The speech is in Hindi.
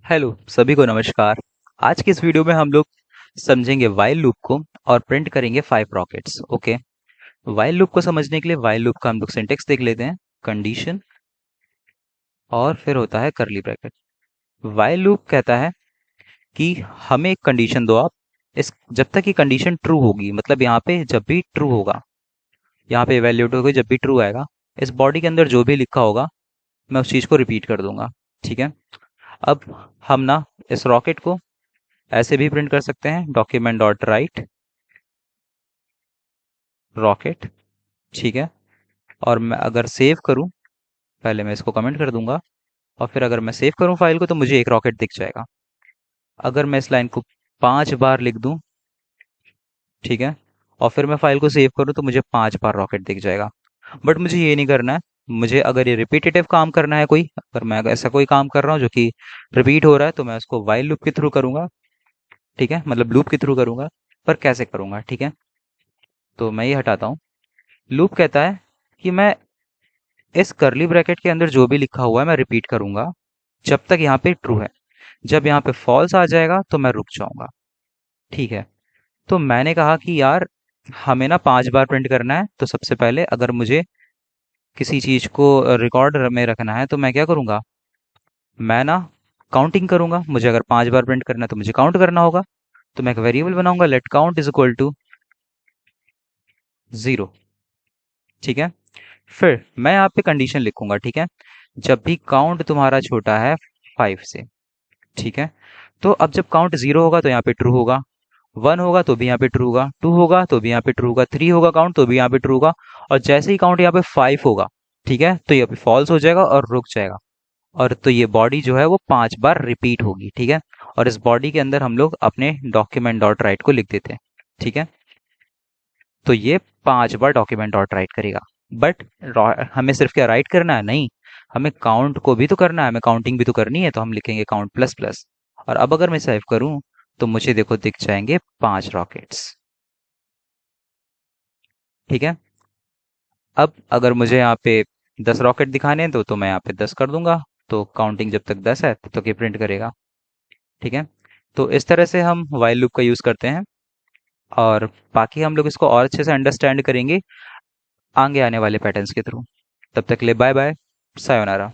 हेलो सभी को नमस्कार। आज की इस वीडियो में हम लोग समझेंगे वाइल लूप को और प्रिंट करेंगे 5 रॉकेट्स। ओके, वाइल लूप को समझने के लिए वाइल लूप का हम लोग सिंटेक्स देख लेते हैं। कंडीशन और फिर होता है करली ब्रैकेट। वाइल लूप कहता है कि हमें एक कंडीशन दो आप, इस जब तक ये कंडीशन ट्रू होगी, मतलब यहाँ पे जब भी ट्रू होगा, यहाँ पे इवैल्यूएट होगी जब भी ट्रू आएगा, इस बॉडी के अंदर जो भी लिखा होगा मैं उस चीज़ को रिपीट कर दूंगा। ठीक है। अब हम ना इस रॉकेट को ऐसे भी प्रिंट कर सकते हैं, डॉक्यूमेंट डॉट राइट रॉकेट। ठीक है। और मैं अगर सेव करूं, पहले मैं इसको कमेंट कर दूंगा, और फिर अगर मैं सेव करूं फाइल को तो मुझे एक रॉकेट दिख जाएगा। अगर मैं इस लाइन को 5 बार लिख दूं, ठीक है, और फिर मैं फाइल को सेव करूं तो मुझे 5 बार रॉकेट दिख जाएगा। बट मुझे ये नहीं करना है। मुझे अगर ये रिपीटेटिव काम करना है, कोई अगर मैं ऐसा कोई काम कर रहा हूँ जो कि रिपीट हो रहा है, तो मैं उसको वाइल लूप के थ्रू करूंगा। ठीक है, मतलब लूप के थ्रू करूंगा। पर कैसे करूंगा? ठीक है, तो मैं ये हटाता हूँ। लूप कहता है कि मैं इस करली ब्रैकेट के अंदर जो भी लिखा हुआ है मैं रिपीट करूंगा जब तक यहाँ पे ट्रू है। जब यहाँ पे फॉल्स आ जाएगा तो मैं रुक जाऊंगा। ठीक है। तो मैंने कहा कि यार हमें ना 5 बार प्रिंट करना है, तो सबसे पहले अगर मुझे किसी चीज को रिकॉर्ड में रखना है तो मैं क्या करूंगा, मैं ना काउंटिंग करूंगा। मुझे अगर 5 बार प्रिंट करना है तो मुझे काउंट करना होगा। तो मैं एक वेरिएबल बनाऊंगा, let count is equal to 0। ठीक है। फिर मैं यहाँ पे कंडीशन लिखूंगा। ठीक है, जब भी काउंट तुम्हारा छोटा है 5 से। ठीक है। तो अब जब काउंट 0 होगा तो यहाँ पे ट्रू होगा, 1 होगा तो भी यहाँ पे ट्रू होगा, 2 होगा तो भी यहाँ पे ट्रू होगा, 3 होगा काउंट तो भी यहाँ पे ट्रू होगा, और जैसे ही काउंट यहाँ पे 5 होगा, ठीक है, तो यहाँ पे फॉल्स हो जाएगा और रुक जाएगा। और तो ये बॉडी जो है वो 5 बार रिपीट होगी। ठीक है। और इस बॉडी के अंदर हम लोग अपने डॉक्यूमेंट डॉट राइट को लिख देते हैं। ठीक है। तो ये 5 बार डॉक्यूमेंट डॉट राइट करेगा। बट हमें सिर्फ क्या राइट करना है? नहीं, हमें काउंट को भी तो करना है, हमें काउंटिंग भी तो करनी है, तो हम लिखेंगे काउंट प्लस प्लस। और अब अगर मैं सेव करूं तो मुझे देखो दिख जाएंगे 5 रॉकेट्स। ठीक है। अब अगर मुझे यहाँ पे 10 रॉकेट दिखाने हैं तो मैं यहाँ पे 10 कर दूंगा। तो काउंटिंग जब तक 10 है तब तक ये प्रिंट करेगा। ठीक है। तो इस तरह से हम वाइल लूप का यूज करते हैं, और बाकी हम लोग इसको और अच्छे से अंडरस्टैंड करेंगे आगे आने वाले पैटर्न्स के थ्रू। तब तक के लिए बाय बाय, सायोनारा।